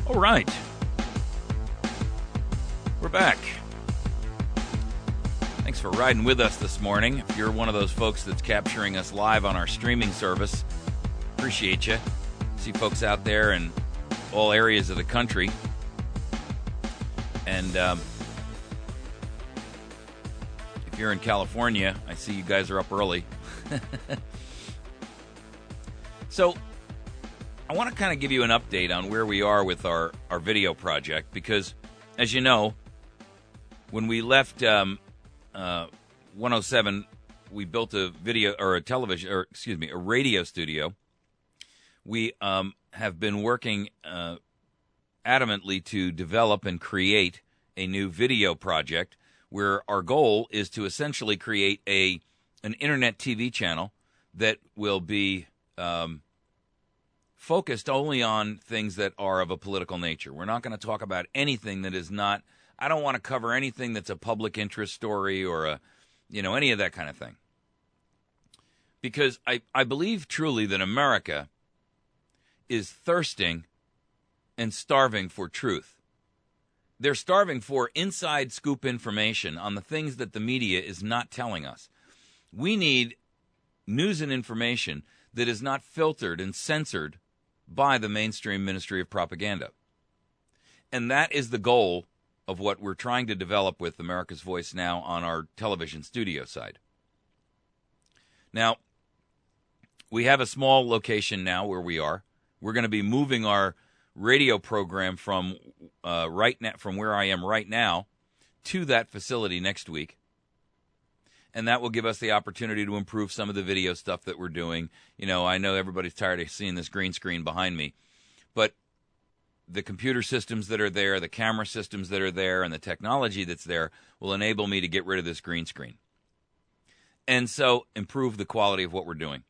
All right. We're back. Thanks for riding with us this morning. If you're one of those folks that's capturing us live on our streaming service, appreciate you. See folks out there in all areas of the country. And if you're in California, I see you guys are up early. So I want to kind of give you an update on where we are with our video project, because, as you know, when we left 107, we built a radio studio. We have been working adamantly to develop and create a new video project where our goal is to essentially create an internet TV channel that will be focused only on things that are of a political nature. We're not going to talk about anything that is not, I don't want to cover anything that's a public interest story or any of that kind of thing. Because I believe truly that America is thirsting and starving for truth. They're starving for inside scoop information on the things that the media is not telling us. We need news and information that is not filtered and censored by the mainstream Ministry of Propaganda. And that is the goal of what we're trying to develop with America's Voice now on our television studio side. Now, we have a small location now where we are. We're going to be moving our radio program from where I am right now to that facility next week. And that will give us the opportunity to improve some of the video stuff that we're doing. I know everybody's tired of seeing this green screen behind me, but the computer systems that are there, the camera systems that are there, and the technology that's there will enable me to get rid of this green screen. And so improve the quality of what we're doing.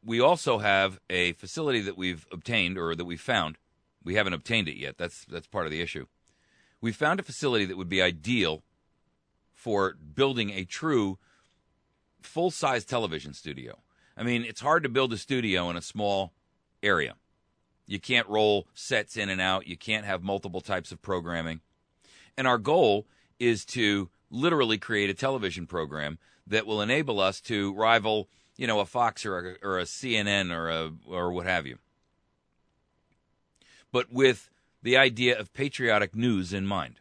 We also have a facility that we've obtained, or that we found. We haven't obtained it yet. That's part of the issue. We found a facility that would be ideal for building a true full-size television studio. I mean, it's hard to build a studio in a small area. You can't roll sets in and out. You can't have multiple types of programming. And our goal is to literally create a television program that will enable us to rival, a Fox or a CNN or what have you. But with the idea of patriotic news in mind.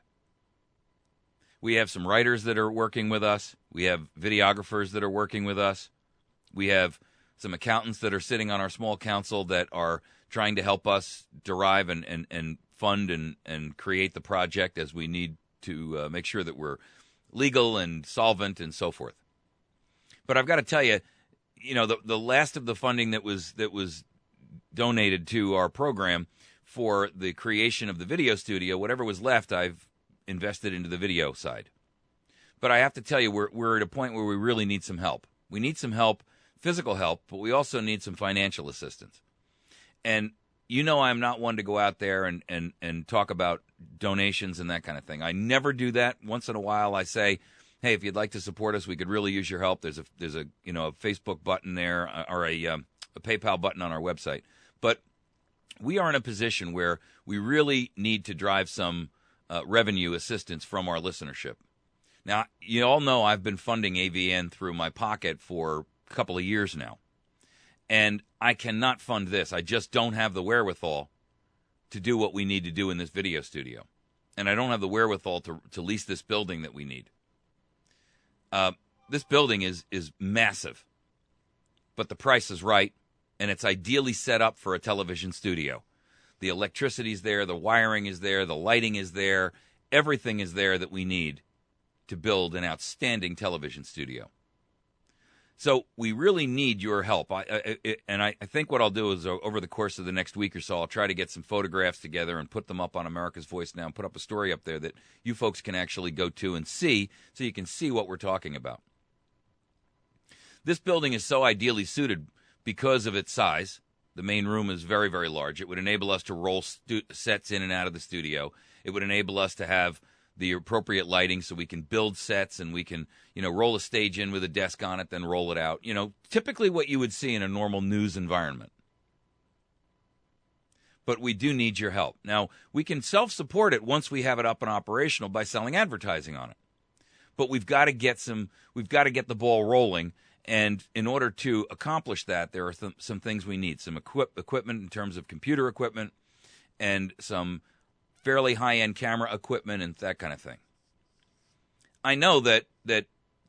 We have some writers that are working with us. We have videographers that are working with us. We have some accountants that are sitting on our small council that are trying to help us derive and fund and create the project, as we need to make sure that we're legal and solvent and so forth. But I've got to tell you, the last of the funding that was donated to our program for the creation of the video studio, whatever was left, I've invested into the video side. But I have to tell you, we're at a point where we really need some help. We need some help, physical help, but we also need some financial assistance. And I'm not one to go out there and talk about donations and that kind of thing. I never do that. Once in a while I say, hey, if you'd like to support us, we could really use your help. There's a Facebook button there, or a PayPal button on our website. But we are in a position where we really need to drive some revenue assistance from our listenership. Now, you all know I've been funding AVN through my pocket for a couple of years now. And I cannot fund this. I just don't have the wherewithal to do what we need to do in this video studio. And I don't have the wherewithal to lease this building that we need. This building is massive, but the price is right. And it's ideally set up for a television studio. The electricity's there, the wiring is there, the lighting is there, everything is there that we need to build an outstanding television studio. So we really need your help. I think what I'll do is, over the course of the next week or so, I'll try to get some photographs together and put them up on America's Voice Now, and put up a story up there that you folks can actually go to and see, so you can see what we're talking about. This building is so ideally suited because of its size. The main room is very, very large. It would enable us to roll sets in and out of the studio. It would enable us to have the appropriate lighting so we can build sets, and we can, roll a stage in with a desk on it, then roll it out. Typically what you would see in a normal news environment. but we do need your help. Now, we can self-support it once we have it up and operational by selling advertising on it. But we've got to get the ball rolling, and in order to accomplish that, there are some things we need. Some equipment in terms of computer equipment and some fairly high-end camera equipment and that kind of thing. I know that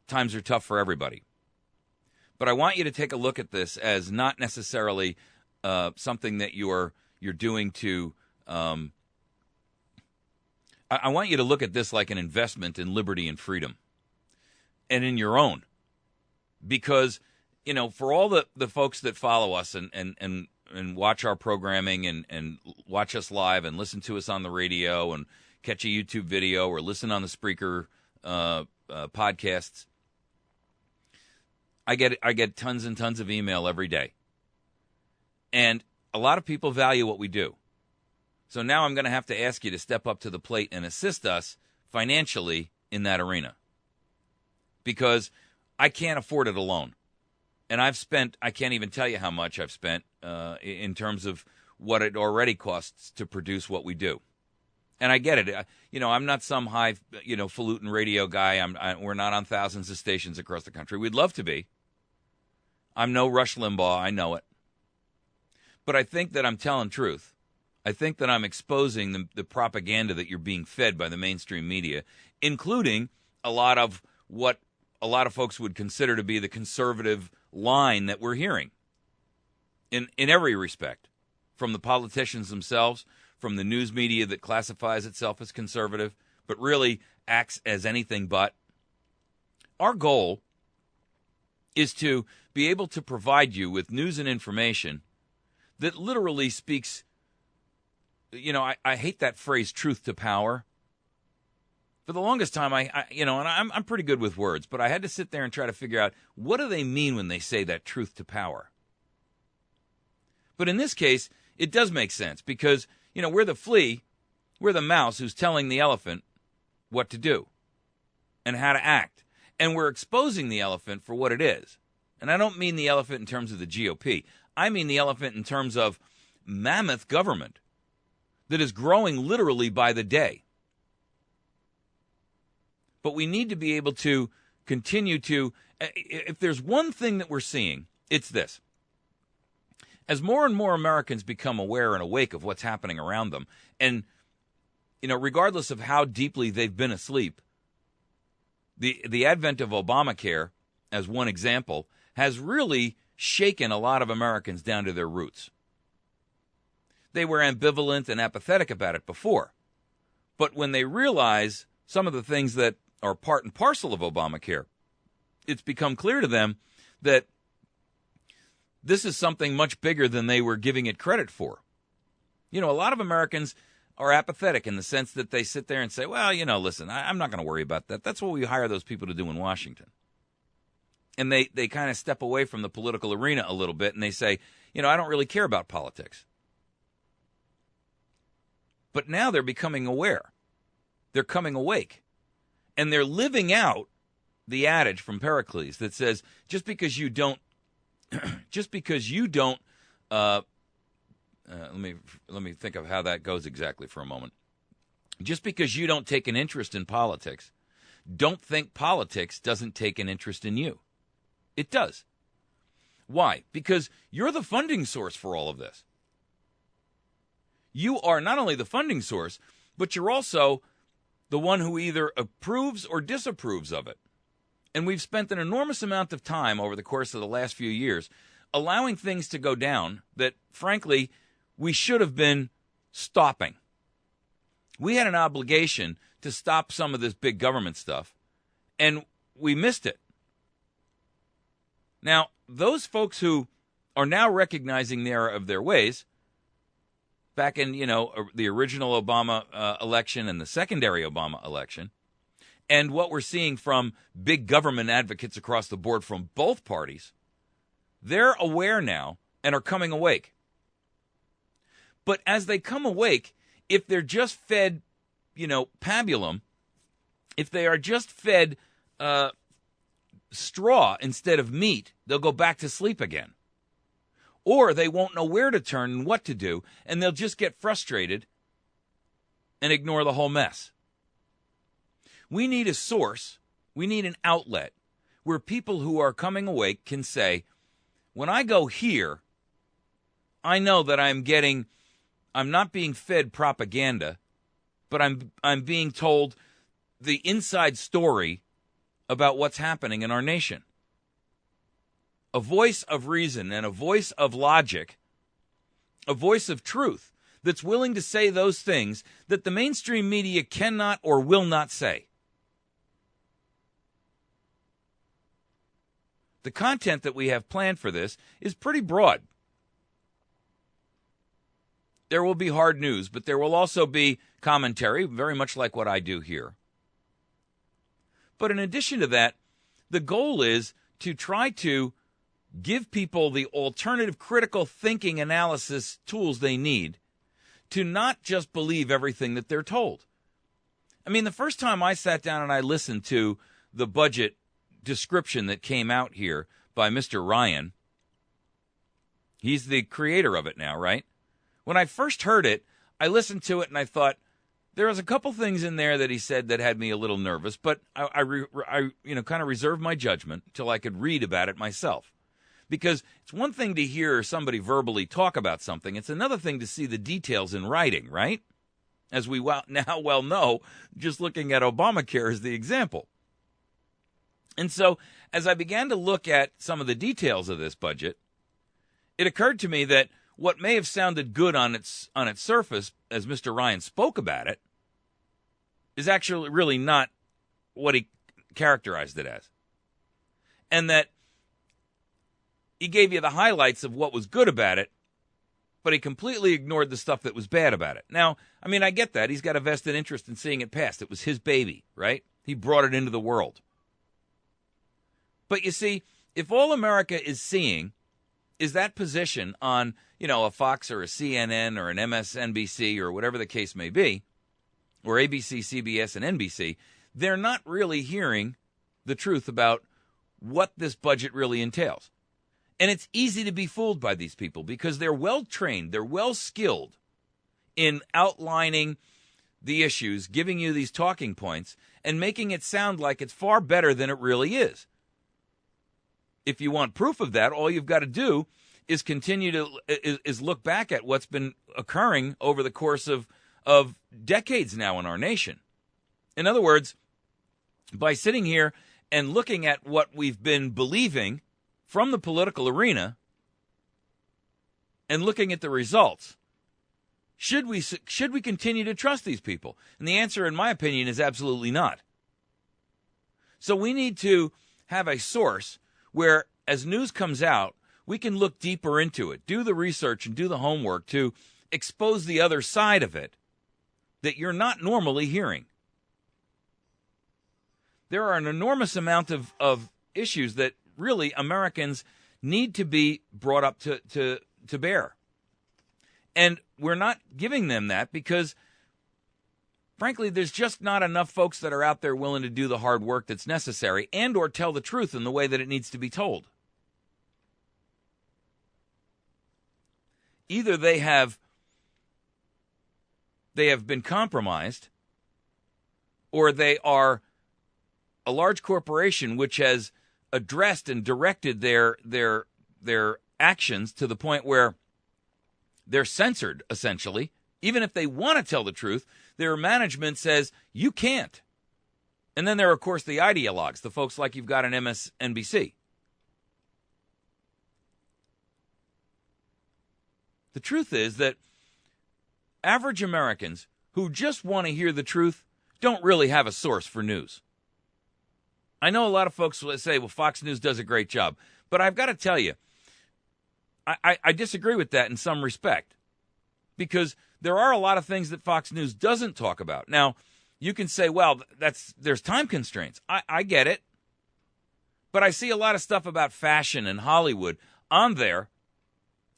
times are tough for everybody, but I want you to take a look at this as not necessarily something that you're doing to. I want you to look at this like an investment in liberty and freedom, and in your own, because for all the folks that follow us and watch our programming and watch us live and listen to us on the radio and catch a YouTube video or listen on the Spreaker podcasts. I get tons and tons of email every day. And a lot of people value what we do. So now I'm going to have to ask you to step up to the plate and assist us financially in that arena. Because I can't afford it alone. And I can't even tell you how much I've spent in terms of what it already costs to produce what we do. And I get it. I'm not some high, falutin radio guy. We're not on thousands of stations across the country. We'd love to be. I'm no Rush Limbaugh. I know it. But I think that I'm telling truth. I think that I'm exposing the propaganda that you're being fed by the mainstream media, including a lot of what a lot of folks would consider to be the conservative line that we're hearing in every respect, from the politicians themselves, from the news media that classifies itself as conservative, but really acts as anything but. Our goal is to be able to provide you with news and information that literally speaks, I hate that phrase, truth to power. For the longest time, I'm pretty good with words, but I had to sit there and try to figure out, what do they mean when they say that truth to power? But in this case, it does make sense because, we're the flea, we're the mouse who's telling the elephant what to do and how to act. And we're exposing the elephant for what it is. And I don't mean the elephant in terms of the GOP. I mean the elephant in terms of mammoth government that is growing literally by the day. But we need to be able to continue to, if there's one thing that we're seeing, it's this. As more and more Americans become aware and awake of what's happening around them, and, regardless of how deeply they've been asleep, the advent of Obamacare, as one example, has really shaken a lot of Americans down to their roots. They were ambivalent and apathetic about it before. But when they realize some of the things that are part and parcel of Obamacare, it's become clear to them that this is something much bigger than they were giving it credit for. A lot of Americans are apathetic in the sense that they sit there and say, well, listen, I'm not going to worry about that. That's what we hire those people to do in Washington. And they kind of step away from the political arena a little bit and they say, I don't really care about politics. But now they're becoming aware. They're coming awake. And they're living out the adage from Pericles that says, just because you don't, let me think of how that goes exactly for a moment. Just because you don't take an interest in politics, don't think politics doesn't take an interest in you. It does. Why? Because you're the funding source for all of this. You are not only the funding source, but you're also the one who either approves or disapproves of it. And we've spent an enormous amount of time over the course of the last few years allowing things to go down that, frankly, we should have been stopping. We had an obligation to stop some of this big government stuff, and we missed it. Now, those folks who are now recognizing the error of their ways, back in, the original Obama election and the secondary Obama election, and what we're seeing from big government advocates across the board from both parties, they're aware now and are coming awake. But as they come awake, if they're just fed, pabulum, if they are just fed straw instead of meat, they'll go back to sleep again. or they won't know where to turn and what to do, and they'll just get frustrated and ignore the whole mess. We need a source, we need an outlet where people who are coming awake can say, when I go here, I know that I'm not being fed propaganda, but I'm being told the inside story about what's happening in our nation. A voice of reason and a voice of logic, a voice of truth that's willing to say those things that the mainstream media cannot or will not say. The content that we have planned for this is pretty broad. There will be hard news, but there will also be commentary, very much like what I do here. But in addition to that, the goal is to try to give people the alternative critical thinking analysis tools they need to not just believe everything that they're told. I mean, the first time I sat down and I listened to the budget description that came out here by Mr. Ryan, he's the creator of it now, right? When I first heard it, I listened to it and I thought, there was a couple things in there that he said that had me a little nervous, but I kind of reserved my judgment till I could read about it myself. Because it's one thing to hear somebody verbally talk about something. It's another thing to see the details in writing, right? As we now well know, just looking at Obamacare as the example. And so as I began to look at some of the details of this budget, it occurred to me that what may have sounded good on its surface, as Mr. Ryan spoke about it, is actually really not what he characterized it as. And that he gave you the highlights of what was good about it, but he completely ignored the stuff that was bad about it. Now, I mean, I get that. He's got a vested interest in seeing it passed. It was his baby, right? He brought it into the world. But you see, if all America is seeing is that position on, a Fox or a CNN or an MSNBC or whatever the case may be, or ABC, CBS, and NBC, they're not really hearing the truth about what this budget really entails. And it's easy to be fooled by these people because they're well-trained, they're well-skilled in outlining the issues, giving you these talking points, and making it sound like it's far better than it really is. If you want proof of that, all you've got to do is is look back at what's been occurring over the course of decades now in our nation. In other words, by sitting here and looking at what we've been believing from the political arena and looking at the results, should we continue to trust these people? And the answer, in my opinion, is absolutely not. So we need to have a source where, as news comes out, we can look deeper into it, do the research and do the homework to expose the other side of it that you're not normally hearing. There are an enormous amount of issues that really Americans need to be brought up to bear. And we're not giving them that because, frankly, there's just not enough folks that are out there willing to do the hard work that's necessary and or tell the truth in the way that it needs to be told. Either they have been compromised, or they are a large corporation which has addressed and directed their actions to the point where they're censored, essentially. Even if they want to tell the truth, their management says, you can't. And then there are, of course, the ideologues, the folks like you've got on MSNBC. The truth is that average Americans who just want to hear the truth don't really have a source for news. I know a lot of folks will say, well, Fox News does a great job. But I've got to tell you, I disagree with that in some respect. Because there are a lot of things that Fox News doesn't talk about. Now, you can say, well, there's time constraints. I get it. But I see a lot of stuff about fashion and Hollywood on there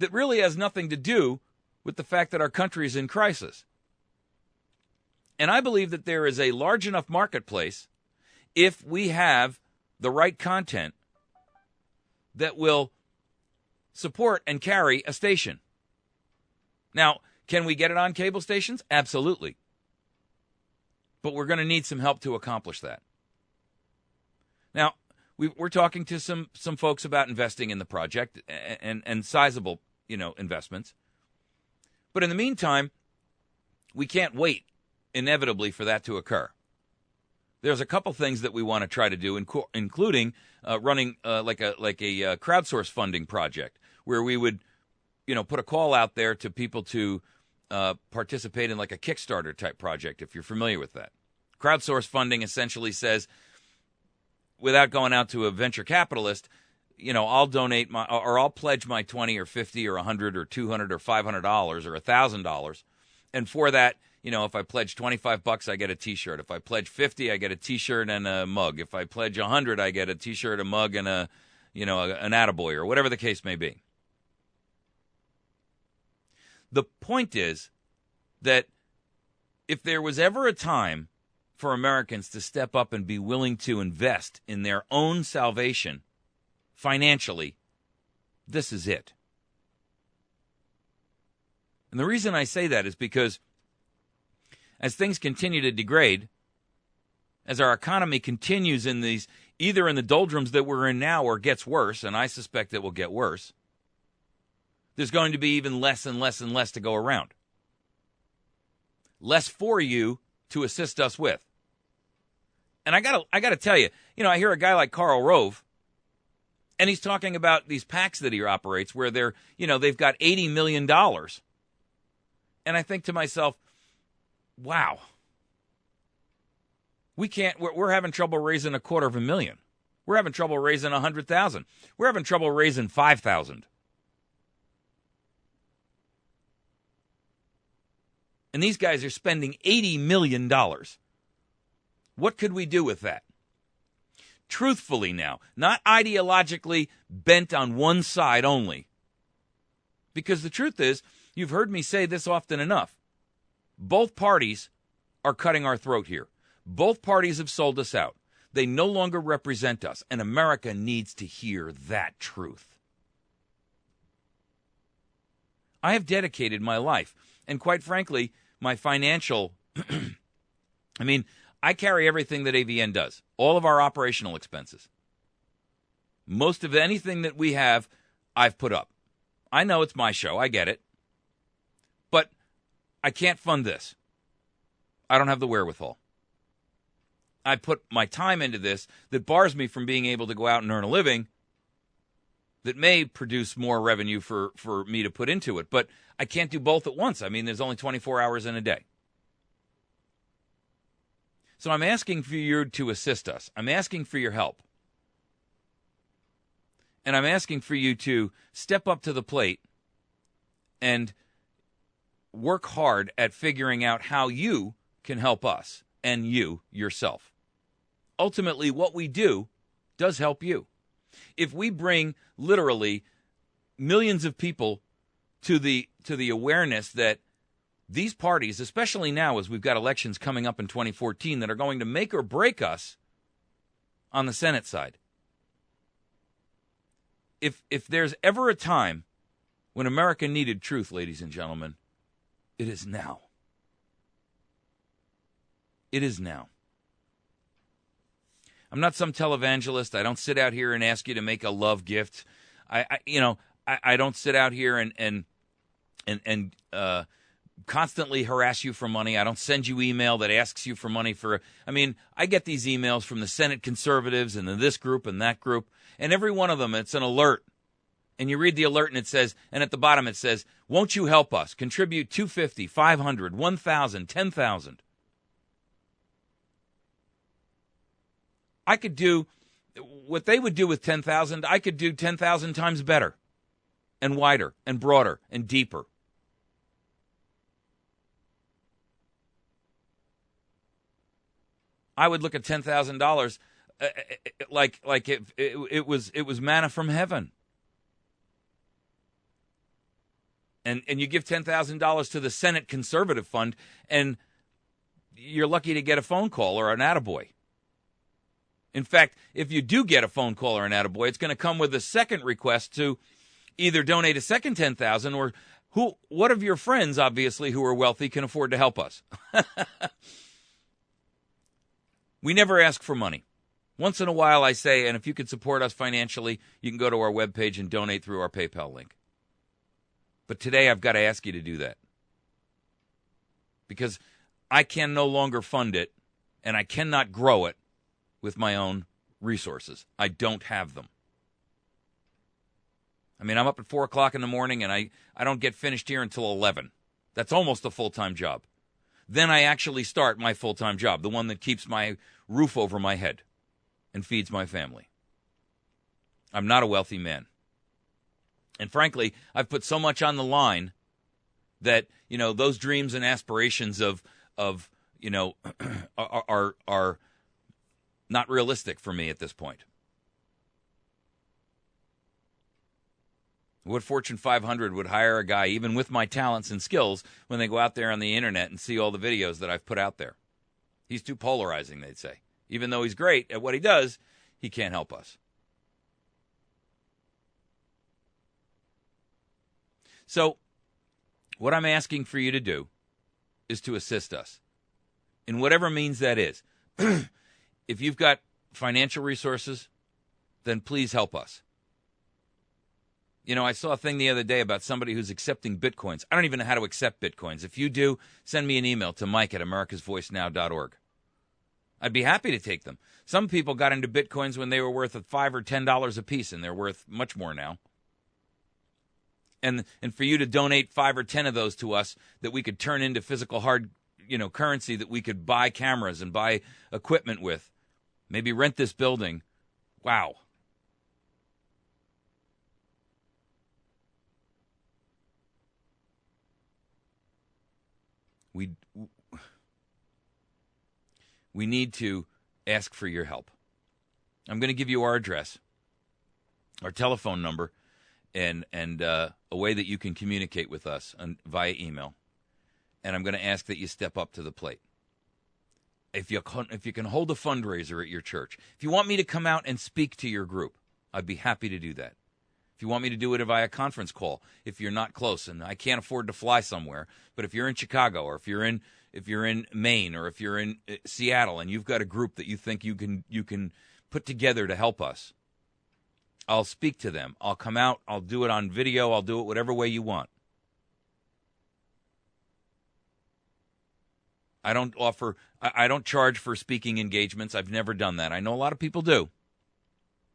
that really has nothing to do with the fact that our country is in crisis. And I believe that there is a large enough marketplace, if we have the right content, that will support and carry a station. Now, can we get it on cable stations? Absolutely. But we're going to need some help to accomplish that. Now, we're talking to some folks about investing in the project and sizable, investments. But in the meantime, we can't wait inevitably for that to occur. There's a couple things that we want to try to do, including running like a crowdsource funding project where we would, put a call out there to people to participate in like a Kickstarter type project, if you're familiar with that. Crowdsource funding essentially says, without going out to a venture capitalist, I'll donate I'll pledge my 20 or 50 or 100 or 200 or $500 or $1,000. And for that, if I pledge $25, I get a T-shirt. If I pledge 50, I get a T-shirt and a mug. If I pledge 100, I get a T-shirt, a mug, and an attaboy or whatever the case may be. The point is that if there was ever a time for Americans to step up and be willing to invest in their own salvation financially, this is it. And the reason I say that is because as things continue to degrade, as our economy continues in these, either in the doldrums that we're in now or gets worse, and I suspect it will get worse, there's going to be even less and less and less to go around. Less for you to assist us with. And I gotta tell you, I hear a guy like Karl Rove, and he's talking about these PACs that he operates where they've got $80 million. And I think to myself, wow, we're having trouble raising $250,000. We're having trouble raising 100,000. We're having trouble raising 5,000. And these guys are spending $80 million. What could we do with that? Truthfully now, not ideologically bent on one side only. Because the truth is, you've heard me say this often enough. Both parties are cutting our throat here. Both parties have sold us out. They no longer represent us, and America needs to hear that truth. I have dedicated my life, and quite frankly, my financial, I carry everything that AVN does, all of our operational expenses. Most of anything that we have, I've put up. I know it's my show, I get it. But I can't fund this. I don't have the wherewithal. I put my time into this that bars me from being able to go out and earn a living that may produce more revenue for me to put into it. But I can't do both at once. There's only 24 hours in a day. So I'm asking for you to assist us. I'm asking for your help. And I'm asking for you to step up to the plate and work hard at figuring out how you can help us and you yourself. Ultimately, what we do does help you. If we bring literally millions of people to the awareness that these parties, especially now as we've got elections coming up in 2014 that are going to make or break us on the Senate side. If there's ever a time when America needed truth, ladies and gentlemen, it is now. It is now. I'm not some televangelist. I don't sit out here and ask you to make a love gift. I don't sit out here and constantly harass you for money. I don't send you email that asks you for money for. I get these emails from the Senate conservatives and this group and that group, and every one of them, it's an alert. And you read the alert and it says, and at the bottom it says, won't you help us? Contribute $250, $500, $1,000, $10,000. I could do what they would do with 10,000. I could do 10,000 times better and wider and broader and deeper. I would look at $10,000 like it was manna from heaven. And you give $10,000 to the Senate Conservative Fund, and you're lucky to get a phone call or an attaboy. In fact, if you do get a phone call or an attaboy, it's going to come with a second request to Either donate a second $10,000 or what of your friends, obviously, who are wealthy can afford to help us? We never ask for money. Once in a while I say, and if you could support us financially, you can go to our webpage and donate through our PayPal link. But today I've got to ask you to do that. Because I can no longer fund it, and I cannot grow it with my own resources. I don't have them. I mean, I'm up at 4 o'clock in the morning, and I don't get finished here until 11. That's almost a full-time job. Then I actually start my full-time job, the one that keeps my roof over my head and feeds my family. I'm not a wealthy man. And frankly, I've put so much on the line that, those dreams and aspirations of are not realistic for me at this point. What Fortune 500 would hire a guy, even with my talents and skills, when they go out there on the internet and see all the videos that I've put out there? He's too polarizing, they'd say. Even though he's great at what he does, he can't help us. So, what I'm asking for you to do is to assist us in whatever means that is. If you've got financial resources, then please help us. I saw a thing the other day about somebody who's accepting Bitcoins. I don't even know how to accept Bitcoins. If you do, send me an email to mike@americasvoicenow.org. I'd be happy to take them. Some people got into Bitcoins when they were worth $5 or $10 a piece, and they're worth much more now. And for you to donate 5 or 10 of those to us that we could turn into physical hard, currency that we could buy cameras and buy equipment with, maybe rent this building. Wow. We need to ask for your help. I'm going to give you our address, our telephone number, and a way that you can communicate with us via email. And I'm going to ask that you step up to the plate. If you can hold a fundraiser at your church, if you want me to come out and speak to your group, I'd be happy to do that. If you want me to do it via conference call, if you're not close and I can't afford to fly somewhere, but if you're in Chicago or if you're in Maine or if you're in Seattle and you've got a group that you think you can put together to help us, I'll speak to them. I'll come out. I'll do it on video. I'll do it whatever way you want. I don't charge for speaking engagements. I've never done that. I know a lot of people do,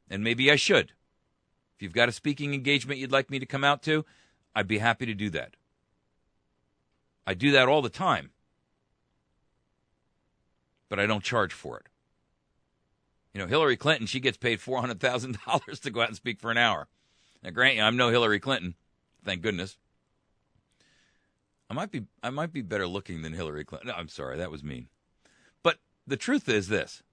and maybe I should. If you've got a speaking engagement you'd like me to come out to, I'd be happy to do that. I do that all the time, but I don't charge for it. Hillary Clinton, she gets paid $400,000 to go out and speak for an hour. Now, grant you, I'm no Hillary Clinton, thank goodness. I might be better looking than Hillary Clinton. No, I'm sorry, that was mean. But the truth is this.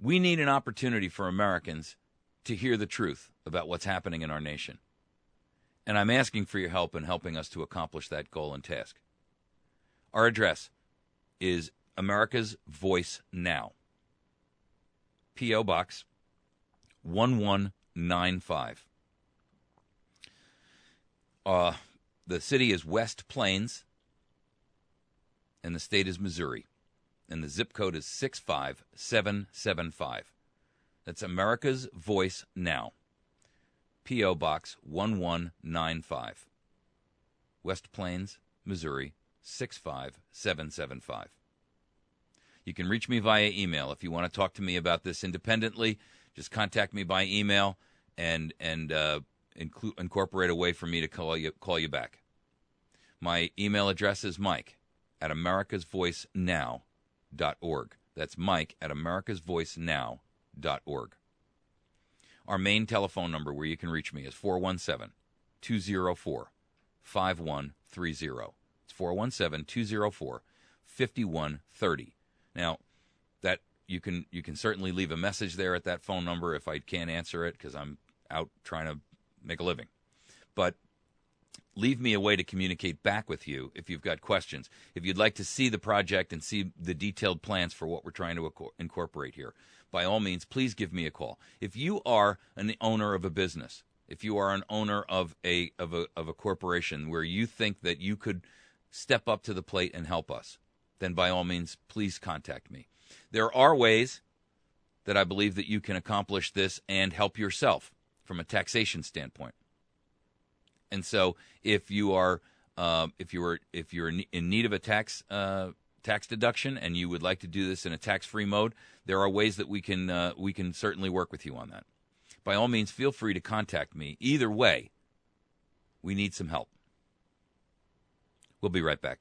We need an opportunity for Americans to hear the truth about what's happening in our nation. And I'm asking for your help in helping us to accomplish that goal and task. Our address is America's Voice Now. P.O. Box 1195. The city is West Plains, and the state is Missouri. And the zip code is 65775. That's America's Voice Now. P.O. Box 1195. West Plains, Missouri, 65775. You can reach me via email. If you want to talk to me about this independently, just contact me by email and incorporate a way for me to call you back. My email address is mike@americasvoicenow.org. That's mike@americasvoicenow.org. Our main telephone number where you can reach me is 417-204-5130. It's 417-204-5130. Now, that you can certainly leave a message there at that phone number if I can't answer it because I'm out trying to make a living. But leave me a way to communicate back with you if you've got questions. If you'd like to see the project and see the detailed plans for what we're trying to incorporate here, by all means, please give me a call. If you are an owner of a business, if you are an owner of a corporation where you think that you could step up to the plate and help us, then by all means, please contact me. There are ways that I believe that you can accomplish this and help yourself from a taxation standpoint. And so, if you're in need of a tax deduction and you would like to do this in a tax-free mode, there are ways that we can certainly work with you on that. By all means, feel free to contact me. Either way, we need some help. We'll be right back.